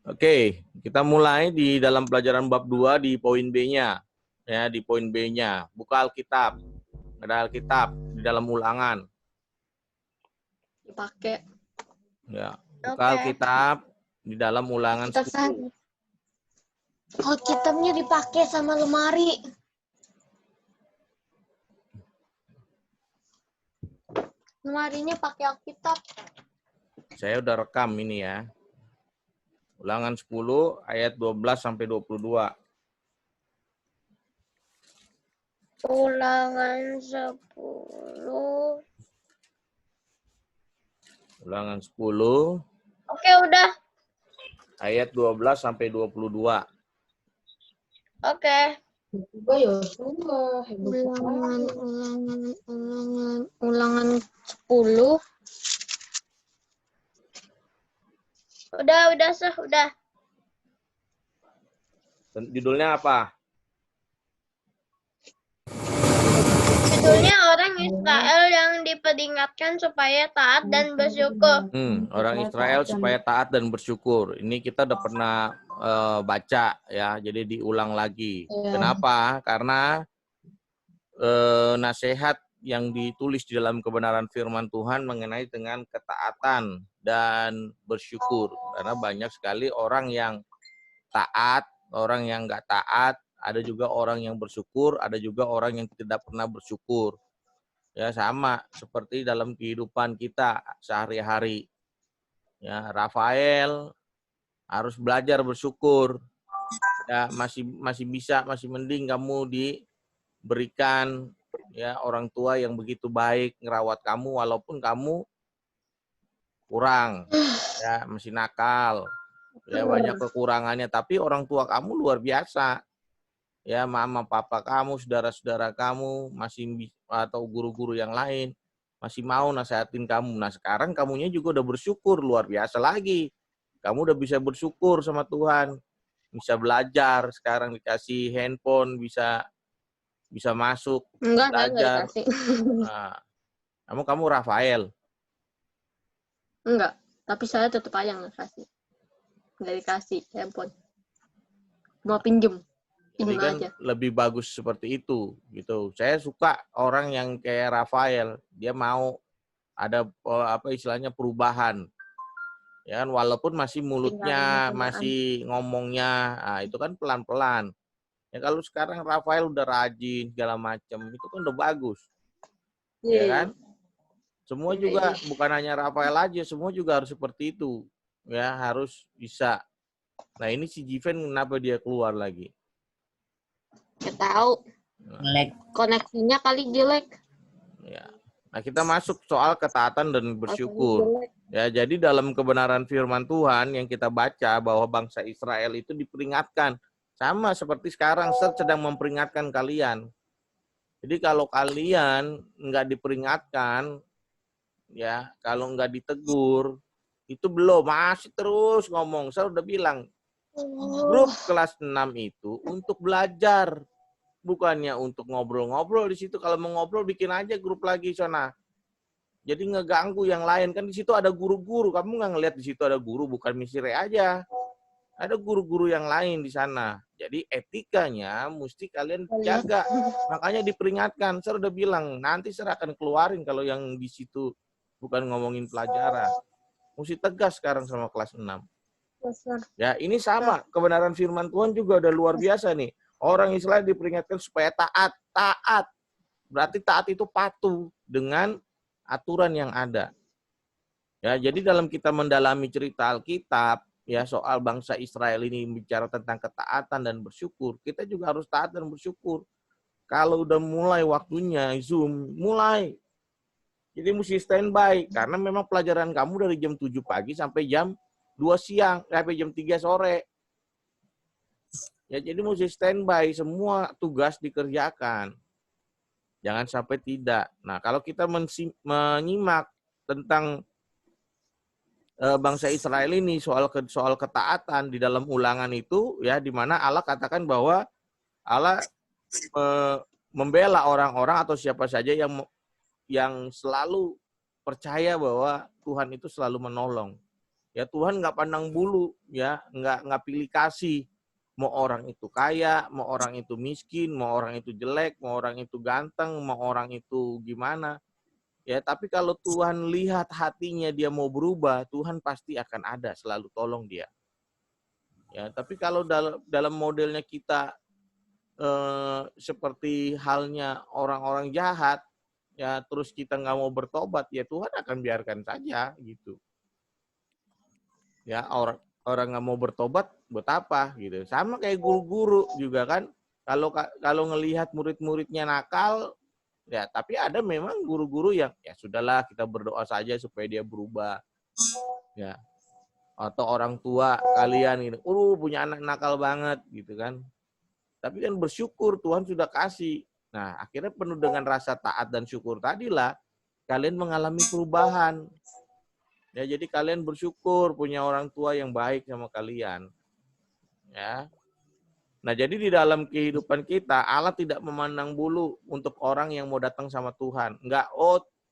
Oke, kita mulai di dalam pelajaran bab 2 di poin B-nya. Ya, di poin B-nya. Buka Alkitab. Ada Alkitab di dalam Ulangan. Dipakai. Ya, buka Oke. Alkitab di dalam Ulangan Kita 10. Alkitabnya dipakai sama lemari. Lemarinya pakai Alkitab. Saya udah rekam ini ya. Ulangan 10 ayat 12 sampai 22. Ulangan 10. Ulangan 10 Oke, udah. ayat 12 sampai 22. Oke. Ulangan 10. Udah. Judulnya apa? Judulnya orang Israel yang diperingatkan supaya taat dan bersyukur. Orang Israel supaya taat dan bersyukur. Ini kita udah pernah baca ya, jadi diulang lagi. Kenapa? Karena nasihat yang ditulis di dalam kebenaran firman Tuhan mengenai dengan ketaatan dan bersyukur. Karena banyak sekali orang yang taat, orang yang nggak taat, ada juga orang yang bersyukur, ada juga orang yang tidak pernah bersyukur. Ya, sama seperti dalam kehidupan kita sehari-hari. Ya, Rafael harus belajar bersyukur. Ya, masih bisa, masih mending kamu diberikan ya orang tua yang begitu baik ngerawat kamu walaupun kamu kurang, ya masih nakal, ya banyak kekurangannya, tapi orang tua kamu luar biasa. Ya, mama papa kamu, saudara-saudara kamu masih atau guru-guru yang lain masih mau nasihatin kamu. Nah, sekarang kamunya juga udah bersyukur luar biasa lagi. Kamu udah bisa bersyukur sama Tuhan. Bisa belajar, sekarang dikasih handphone, bisa masuk Enggak belajar. dikasih. Nah, kamu Rafael. Enggak, tapi saya tetap aja nggak kasih. Nggak dikasih handphone. Mau pinjem. Jadi kan aja. lebih bagus seperti itu gitu. Saya suka orang yang kayak Rafael, dia mau ada apa istilahnya perubahan. Ya kan, walaupun masih mulutnya, masih ngomongnya, nah, itu kan pelan-pelan. Ya kalau sekarang Rafael udah rajin segala macam, itu kan udah bagus. Ya kan? Semua juga bukan hanya Rafael aja, semua juga harus seperti itu. Ya, harus bisa. Nah, ini si Jiven kenapa dia keluar lagi? Nggak tahu. Jelek. Koneksinya kali jelek. Ya. Nah, kita masuk soal ketaatan dan bersyukur. Ya, jadi dalam kebenaran firman Tuhan yang kita baca bahwa bangsa Israel itu diperingatkan. Sama seperti sekarang sedang memperingatkan kalian. Jadi kalau kalian nggak diperingatkan, ya kalau nggak ditegur, itu belum, masih terus ngomong. Saya udah bilang, grup kelas 6 itu untuk belajar. Bukannya untuk ngobrol-ngobrol di situ. Kalau mau ngobrol bikin aja grup lagi sana. Jadi ngeganggu yang lain. Kan di situ ada guru-guru. Kamu nggak ngelihat di situ ada guru, bukan misire aja. Ada guru-guru yang lain di sana. Jadi etikanya mesti kalian jaga. Makanya diperingatkan. Saya udah bilang, nanti saya akan keluarin kalau yang di situ bukan ngomongin pelajaran. Mesti tegas sekarang sama kelas 6. Ya, ini sama. Kebenaran firman Tuhan juga udah luar biasa nih. Orang Israel diperingatkan supaya taat. Taat. Berarti taat itu patuh dengan aturan yang ada. Ya, jadi dalam kita mendalami cerita Alkitab, ya soal bangsa Israel ini bicara tentang ketaatan dan bersyukur, kita juga harus taat dan bersyukur. Kalau udah mulai waktunya Zoom, mulai. Jadi mesti standby, karena memang pelajaran kamu dari jam 7 pagi sampai jam 2 siang, sampai jam 3 sore. Ya, jadi mesti standby, semua tugas dikerjakan. Jangan sampai tidak. Nah, kalau kita menyimak tentang bangsa Israel ini soal ketaatan di dalam Ulangan itu, ya di mana Allah katakan bahwa Allah membela orang-orang atau siapa saja yang selalu percaya bahwa Tuhan itu selalu menolong. Ya Tuhan nggak pandang bulu, ya nggak pilih kasih. Mau orang itu kaya, mau orang itu miskin, mau orang itu jelek, mau orang itu ganteng, mau orang itu gimana. Ya, tapi kalau Tuhan lihat hatinya dia mau berubah, Tuhan pasti akan ada selalu tolong dia. Ya, tapi kalau dalam modelnya kita seperti halnya orang-orang jahat, ya terus kita nggak mau bertobat, ya Tuhan akan biarkan saja gitu. Ya orang nggak mau bertobat, buat apa gitu. Sama kayak guru-guru juga kan. Kalau ngelihat murid-muridnya nakal, ya tapi ada memang guru-guru yang ya sudahlah kita berdoa saja supaya dia berubah. Ya. Atau orang tua kalian gitu, punya anak nakal banget gitu kan. Tapi kan bersyukur Tuhan sudah kasih. Nah, akhirnya penuh dengan rasa taat dan syukur tadilah kalian mengalami perubahan. Ya, jadi kalian bersyukur punya orang tua yang baik sama kalian. Ya. Nah, jadi di dalam kehidupan kita Allah tidak memandang bulu untuk orang yang mau datang sama Tuhan. Enggak,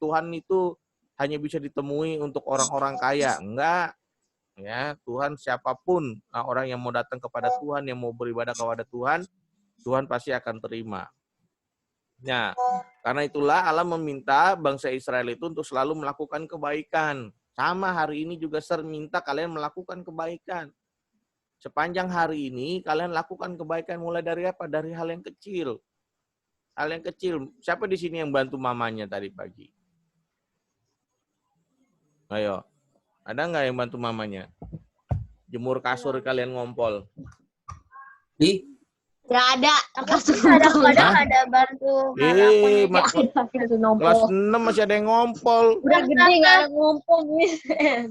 Tuhan itu hanya bisa ditemui untuk orang-orang kaya. Enggak. Ya, Tuhan siapapun orang yang mau datang kepada Tuhan, yang mau beribadah kepada Tuhan, Tuhan pasti akan terima. Nah, karena itulah Allah meminta bangsa Israel itu untuk selalu melakukan kebaikan. Sama hari ini juga minta kalian melakukan kebaikan. Sepanjang hari ini kalian lakukan kebaikan mulai dari apa? Dari hal yang kecil. Hal yang kecil. Siapa di sini yang bantu mamanya tadi pagi? Ayo. Ada nggak yang bantu mamanya? Jemur kasur kalian ngompol. Nggak ada. Kadang-kadang ada bantu Kelas 6 masih ada yang ngompol. Udah gede nggak ada ngumpul,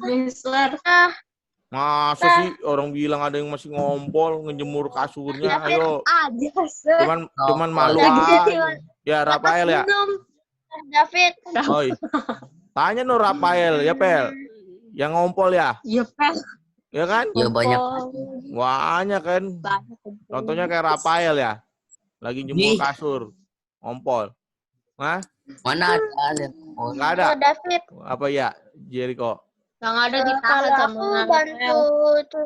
Mister. Masa sih orang bilang ada yang masih ngompol, ngejemur kasurnya, ayo. Cuman malu aja. Ya, Rafael ya? David. Oi. Tanya no Rafael, ya Pel? Yang ngompol ya? Iya, Pel. Ya kan? Ya banyak. Banyak kan? Contohnya kayak Rafael ya. Lagi jemur kasur. Ngompol. Hah? Mana ada? Nggak ada? David. Apa ya, Jericho? Yang ada ditahan Kalau sama aku bantu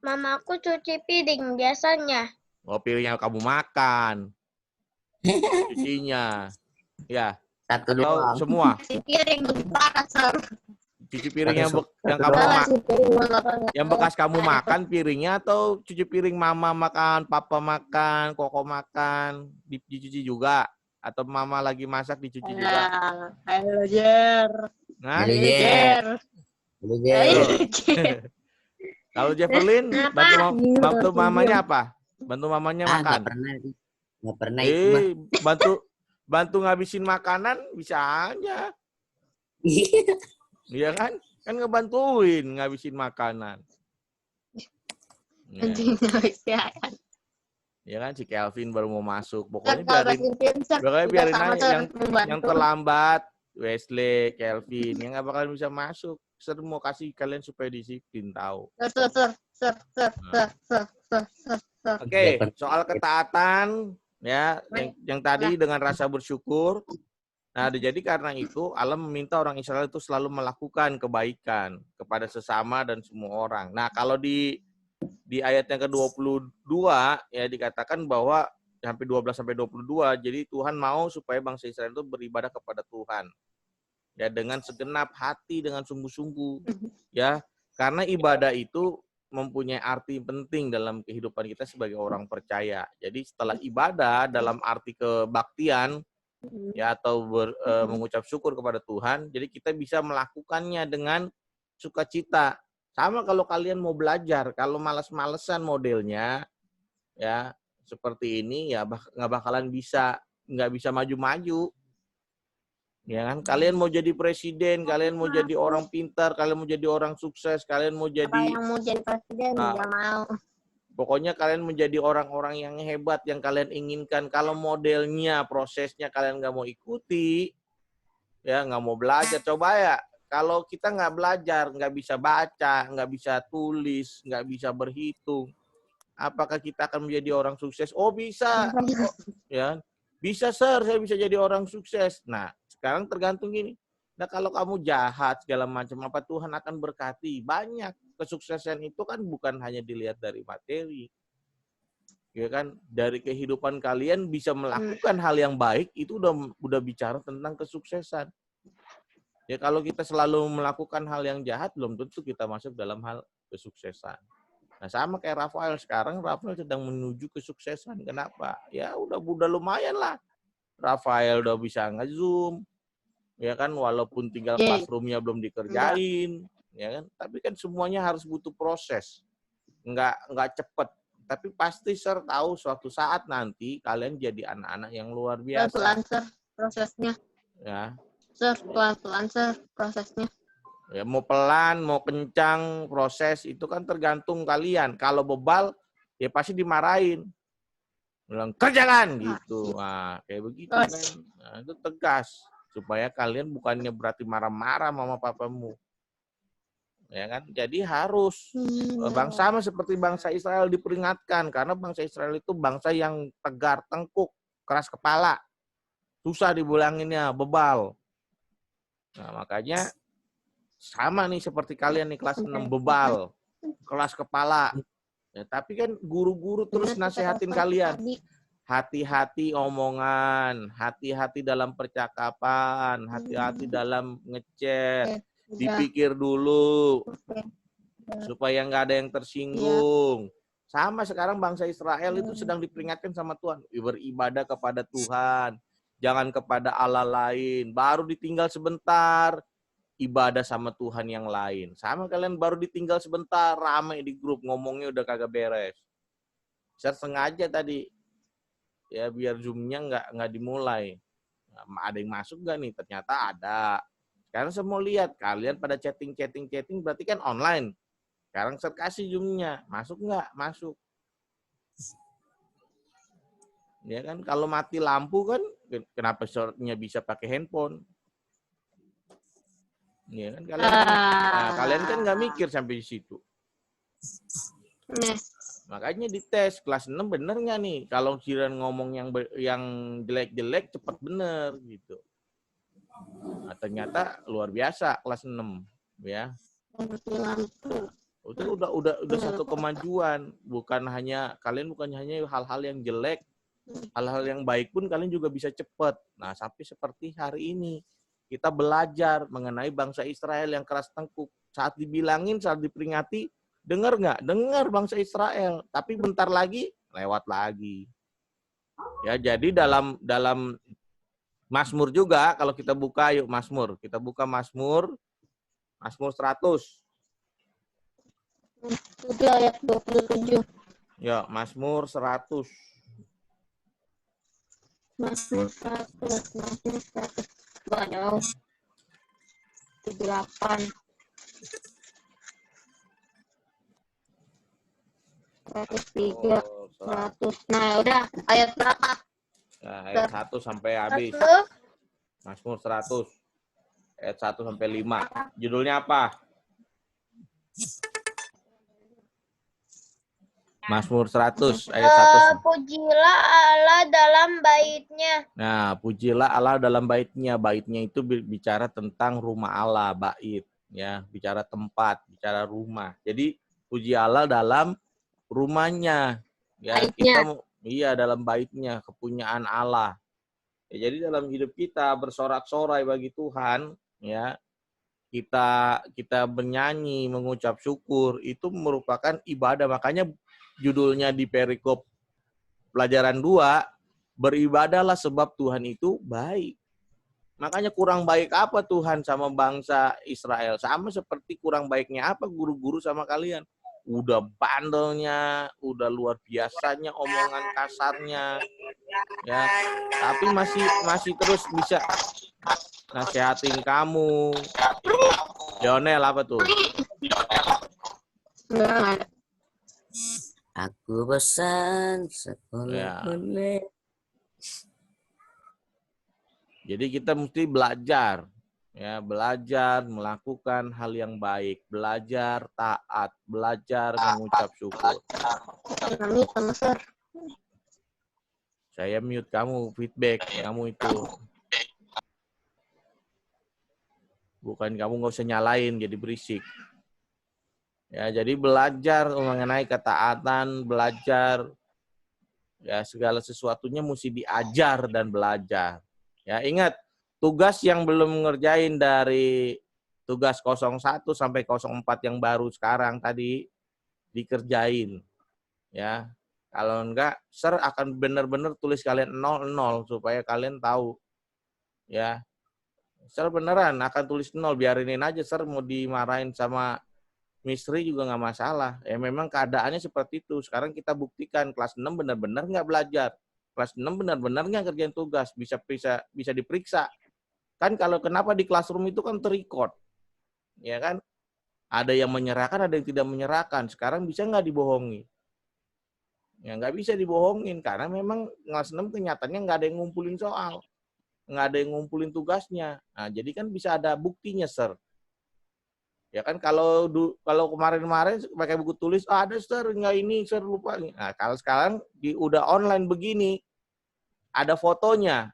mamaku cuci piring biasanya. Oh, piring yang kamu makan. Cucinya. Ya. Satu Atau doang. semua? cuci piring besar. Cuci piring yang kamu yang bekas kamu makan piringnya, atau cuci piring mama makan, papa makan, koko makan, dicuci juga, atau mama lagi masak dicuci juga. Halo, Jer. Nah, Halo, Jer. Halo, Jer. kalau Jefferlyn bantu mamanya apa? Bantu mamanya makan. Nggak pernah itu. Bantu ngabisin makanan bisa aja. Iya kan? Kan ngebantuin ngabisin makanan. Ya kan, si Kelvin baru mau masuk. Pokoknya biarin aja yang terlambat. Wesley, Kelvin, yang nggak bakal bisa masuk. Ser mau kasih kalian supaya disiplin tahu. Oke, soal ketaatan ya, yang tadi dengan rasa bersyukur. Nah, jadi karena itu Allah meminta orang Israel itu selalu melakukan kebaikan kepada sesama dan semua orang. Nah, kalau di ayat yang ke-22 ya dikatakan bahwa sampai 12 sampai 22, jadi Tuhan mau supaya bangsa Israel itu beribadah kepada Tuhan. Ya, dengan segenap hati, dengan sungguh-sungguh. Ya, karena ibadah itu mempunyai arti penting dalam kehidupan kita sebagai orang percaya. Jadi setelah ibadah dalam arti kebaktian ya, atau mengucap syukur kepada Tuhan, jadi kita bisa melakukannya dengan sukacita. Sama kalau kalian mau belajar, kalau malas-malesan modelnya ya seperti ini ya nggak bakalan nggak bisa maju-maju. Ya kan, kalian mau jadi presiden, kalian mau jadi orang pintar, kalian mau jadi orang sukses, kalian mau jadi presiden nggak mau. Pokoknya kalian menjadi orang-orang yang hebat yang kalian inginkan. Kalau modelnya, prosesnya kalian nggak mau ikuti, ya nggak mau belajar, coba ya. Kalau kita nggak belajar, nggak bisa baca, nggak bisa tulis, nggak bisa berhitung, apakah kita akan menjadi orang sukses? Oh bisa, ya bisa sir, saya bisa jadi orang sukses. Nah sekarang tergantung gini, Nah, kalau kamu jahat segala macam, apa Tuhan akan berkati? Banyak. Kesuksesan itu kan bukan hanya dilihat dari materi. Ya kan? Dari kehidupan kalian bisa melakukan hal yang baik, itu udah bicara tentang kesuksesan. Ya kalau kita selalu melakukan hal yang jahat, belum tentu kita masuk dalam hal kesuksesan. Nah, sama kayak Rafael sekarang, Rafael sedang menuju kesuksesan. Kenapa? Ya udah lumayan lah. Rafael udah bisa nge-zoom, ya kan, walaupun tinggal classroom-nya belum dikerjain, ya kan. Tapi kan semuanya harus butuh proses. Nggak cepet. Tapi pasti Sir tahu suatu saat nanti kalian jadi anak-anak yang luar biasa. Pelan-pelan Sir prosesnya. Ya. Sir, pelan-pelan Sir prosesnya. Ya, mau pelan, mau kencang, proses itu kan tergantung kalian. Kalau bebal, ya pasti dimarahin. Bilang, kerjakan gitu. Nah, kayak begitu kan. Nah, itu tegas. Supaya kalian bukannya berarti marah-marah sama papamu. Ya kan? Jadi harus. Bangsa sama seperti bangsa Israel diperingatkan. Karena bangsa Israel itu bangsa yang tegar, tengkuk, keras kepala. Susah dibulanginnya, bebal. Nah, makanya sama nih seperti kalian nih kelas 6 bebal, kelas kepala. Ya, tapi kan guru-guru terus nasehatin kalian. Hati-hati omongan, hati-hati dalam percakapan, hati-hati dalam ngechat. Dipikir dulu supaya nggak ada yang tersinggung. Sama sekarang bangsa Israel itu sedang diperingatkan sama Tuhan. Beribadah kepada Tuhan, jangan kepada Allah lain. Baru ditinggal sebentar, ibadah sama Tuhan yang lain. Sama kalian baru ditinggal sebentar, ramai di grup, ngomongnya udah kagak beres. Saya sengaja tadi, ya biar Zoom-nya nggak dimulai. Nah, ada yang masuk nggak nih? Ternyata ada. Sekarang saya mau lihat, kalian pada chatting, berarti kan online. Sekarang saya kasih Zoom-nya, masuk nggak? Masuk. Ya kan, kalau mati lampu kan, kenapa short-nya bisa pakai handphone? Ya kan kalian kan nggak mikir sampai di situ. Makanya dites kelas 6 bener nggak nih? Kalau kalian ngomong yang jelek-jelek cepat bener gitu. Nah, ternyata luar biasa kelas 6 ya. Itu udah satu kemajuan. Kalian bukan hanya hal-hal yang jelek, hal-hal yang baik pun kalian juga bisa cepat. Nah, sampai seperti hari ini. Kita belajar mengenai bangsa Israel yang keras tengkuk. Saat dibilangin, saat diperingati, dengar nggak? Dengar bangsa Israel. Tapi bentar lagi, lewat lagi. Ya, jadi dalam Mazmur juga, kalau kita buka, yuk Mazmur. Kita buka Mazmur 100. Itu ayat 27. Ya, Mazmur 100. Mazmur 100. Banyak. 78. 103. 100. Nah, udah. Ayat berapa? Nah, ayat 1 sampai habis. Mazmur 100. Ayat 1 sampai 5. Judulnya apa? Mazmur 100 ayat 1. Pujilah Allah dalam baitnya. Nah, pujilah Allah dalam baitnya. Baitnya itu bicara tentang rumah Allah, bait, ya, bicara tempat, bicara rumah. Jadi puji Allah dalam rumahnya. Ya, kita dalam baitnya, kepunyaan Allah. Ya, jadi dalam hidup kita bersorak-sorai bagi Tuhan, ya. Kita bernyanyi, mengucap syukur, itu merupakan ibadah. Makanya judulnya di perikop pelajaran 2, beribadahlah sebab Tuhan itu baik. Makanya kurang baik apa Tuhan sama bangsa Israel? Sama seperti kurang baiknya apa guru-guru sama kalian? Udah bandelnya, udah luar biasanya omongan kasarnya. Ya, tapi masih terus bisa nasihatin kamu. Lionel apa tuh? Aku bosan sekolah online. Jadi kita mesti belajar, ya, belajar melakukan hal yang baik, belajar taat, belajar mengucap syukur. Saya mute kamu, feedback kamu itu. Bukan kamu nggak usah nyalain jadi berisik. Ya, jadi belajar mengenai ketaatan, belajar ya segala sesuatunya mesti diajar dan belajar. Ya, ingat tugas yang belum ngerjain dari tugas 01 sampai 04 yang baru sekarang tadi dikerjain. Ya. Kalau enggak, Sir akan benar-benar tulis kalian 00 supaya kalian tahu. Ya. Sir beneran akan tulis 0, biarinin aja Sir mau dimarahin sama misteri juga nggak masalah. Ya memang keadaannya seperti itu. Sekarang kita buktikan kelas 6 benar-benar nggak belajar. Kelas 6 benar-benar nggak kerjain tugas, bisa diperiksa. Kan kalau kenapa di classroom itu kan terrecord. Ya kan? Ada yang menyerahkan, ada yang tidak menyerahkan. Sekarang bisa nggak dibohongi? Ya nggak bisa dibohongin karena memang kelas 6 kenyataannya nggak ada yang ngumpulin soal. Nggak ada yang ngumpulin tugasnya. Nah, jadi kan bisa ada buktinya, Sir. Ya kan kalau kemarin-kemarin pakai buku tulis, ada Sir, nggak ini, Sir lupa. Nah, kalau sekarang udah online begini, ada fotonya.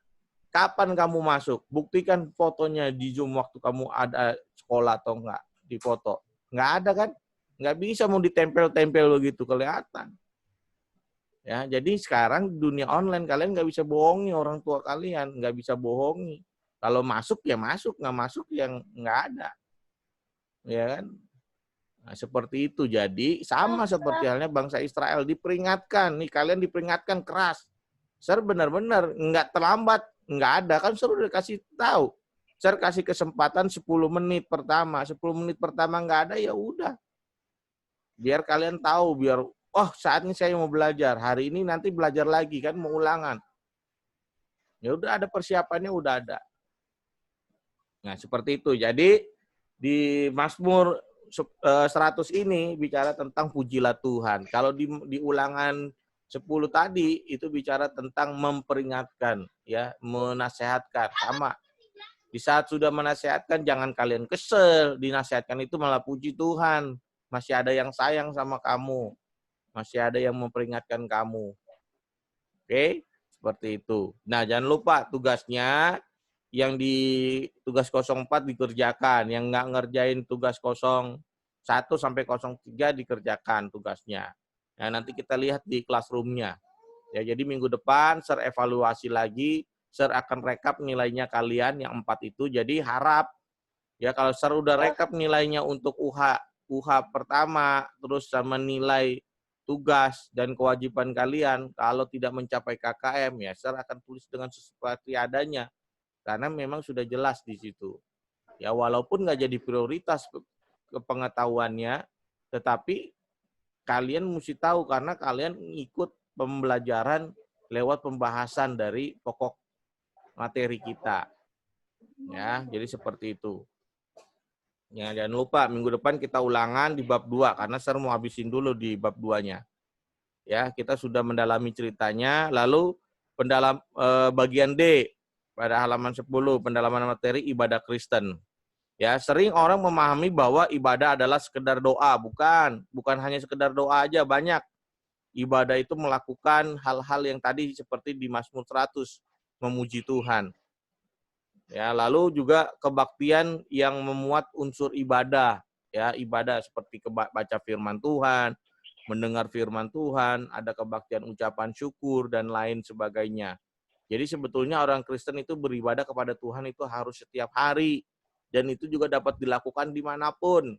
Kapan kamu masuk? Buktikan fotonya di Zoom waktu kamu ada sekolah atau enggak di foto. Nggak ada kan? Nggak bisa mau ditempel-tempel begitu kelihatan. Ya, jadi sekarang dunia online kalian nggak bisa bohongi orang tua kalian, nggak bisa bohongi. Kalau masuk ya masuk, nggak masuk yang nggak ada. Ya kan? Nah, seperti itu. Jadi sama seperti halnya bangsa Israel diperingatkan. Nih kalian diperingatkan keras. Sir benar-benar nggak terlambat, nggak ada kan Sir udah kasih tahu. Sir kasih kesempatan 10 menit pertama. 10 menit pertama nggak ada ya udah. Biar kalian tahu, biar saatnya saya mau belajar. Hari ini nanti belajar lagi kan mau ulangan. Ya udah ada persiapannya udah ada. Nah, seperti itu. Jadi di Mazmur 100 ini bicara tentang pujilah Tuhan. Kalau di ulangan 10 tadi itu bicara tentang memperingatkan, ya, menasehatkan. Sama. Di saat sudah menasehatkan jangan kalian kesel, dinasehatkan itu malah puji Tuhan. Masih ada yang sayang sama kamu. Masih ada yang memperingatkan kamu. Oke, seperti itu. Nah, jangan lupa tugasnya yang di tugas 04 dikerjakan, yang nggak ngerjain tugas 01 sampai 03 dikerjakan tugasnya. Nah, nanti kita lihat di classroom-nya. Ya, jadi minggu depan Sir evaluasi lagi, Sir akan rekap nilainya kalian yang 4 itu. Jadi harap ya kalau Sir udah rekap nilainya untuk UH pertama, terus sama nilai tugas dan kewajiban kalian, kalau tidak mencapai KKM ya Sir akan tulis dengan seperti adanya. Karena memang sudah jelas di situ. Ya walaupun nggak jadi prioritas pengetahuannya, tetapi kalian mesti tahu karena kalian ikut pembelajaran lewat pembahasan dari pokok materi kita. Ya, jadi seperti itu. Ya, jangan lupa minggu depan kita ulangan di bab 2 karena Sir mau habisin dulu di bab 2-nya. Ya, kita sudah mendalami ceritanya, lalu bagian D pada halaman 10, pendalaman materi ibadah Kristen. Ya, sering orang memahami bahwa ibadah adalah sekedar doa, bukan hanya sekedar doa aja, banyak. Ibadah itu melakukan hal-hal yang tadi seperti di Mazmur 100, memuji Tuhan. Ya, lalu juga kebaktian yang memuat unsur ibadah, ya, ibadah seperti baca firman Tuhan, mendengar firman Tuhan, ada kebaktian ucapan syukur dan lain sebagainya. Jadi sebetulnya orang Kristen itu beribadah kepada Tuhan itu harus setiap hari. Dan itu juga dapat dilakukan dimanapun.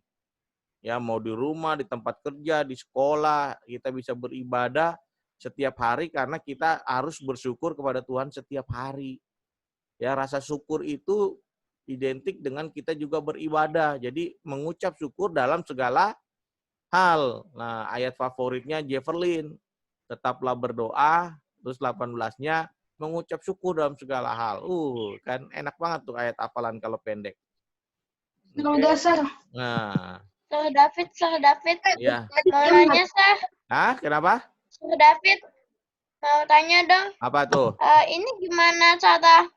Ya, mau di rumah, di tempat kerja, di sekolah, kita bisa beribadah setiap hari karena kita harus bersyukur kepada Tuhan setiap hari. Ya, rasa syukur itu identik dengan kita juga beribadah. Jadi mengucap syukur dalam segala hal. Nah, ayat favoritnya Jefferlin, tetaplah berdoa, terus 18-nya mengucap syukur dalam segala hal. Kan enak banget tuh ayat hafalan kalau pendek. Udah, Sir. Nah. Sir David. Ya. Mau nanya, Sir. Hah? Kenapa? Sir David, mau tanya dong. Apa tuh? Ini gimana cara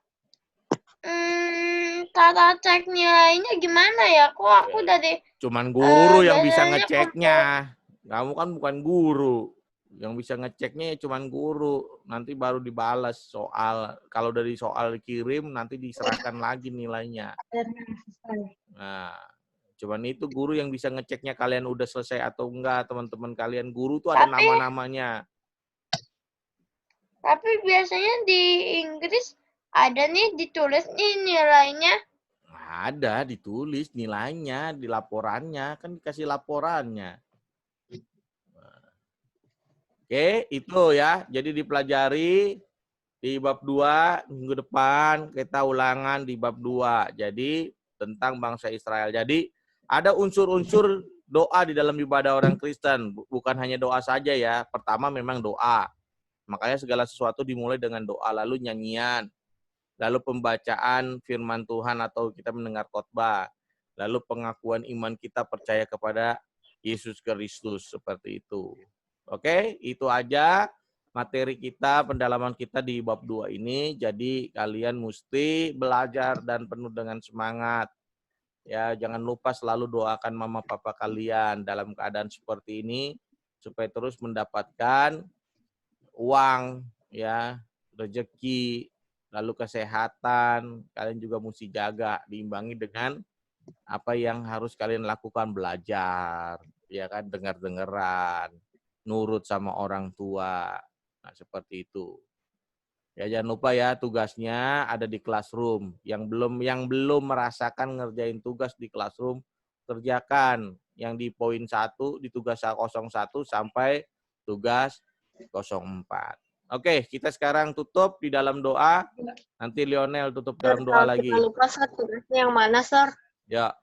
cek nilainya gimana ya? Kok aku dari cuman guru yang bisa biasanya ngeceknya. Kamu kan bukan guru. Yang bisa ngeceknya ya cuman guru. Nanti baru dibalas soal. Kalau dari soal dikirim, nanti diserahkan lagi nilainya. Nah, cuman itu guru yang bisa ngeceknya kalian udah selesai atau enggak, teman-teman kalian. Guru tuh ada nama-namanya. Tapi biasanya di Inggris ada nih ditulis nih nilainya. Ada ditulis nilainya di laporannya, kan dikasih laporannya. Oke, itu ya. Jadi dipelajari di bab 2 minggu depan kita ulangan di bab 2. Jadi tentang bangsa Israel. Jadi ada unsur-unsur doa di dalam ibadah orang Kristen, bukan hanya doa saja ya. Pertama memang doa. Makanya segala sesuatu dimulai dengan doa, lalu nyanyian, lalu pembacaan firman Tuhan atau kita mendengar khotbah, lalu pengakuan iman kita percaya kepada Yesus Kristus, seperti itu. Oke, itu aja materi kita, pendalaman kita di bab 2 ini. Jadi kalian mesti belajar dan penuh dengan semangat. Ya, jangan lupa selalu doakan mama papa kalian dalam keadaan seperti ini supaya terus mendapatkan uang, ya, rezeki, lalu kesehatan. Kalian juga mesti jaga, diimbangi dengan apa yang harus kalian lakukan, belajar, ya kan, dengar-dengaran, nurut sama orang tua. Nah, seperti itu. Ya, jangan lupa ya, tugasnya ada di classroom. Yang belum merasakan ngerjain tugas di classroom, kerjakan yang di poin 1 di tugas 01 sampai tugas 04. Oke, kita sekarang tutup di dalam doa. Nanti Lionel tutup dalam doa lagi. Jangan lupa, Sar, tugasnya yang mana, Sar? Ya,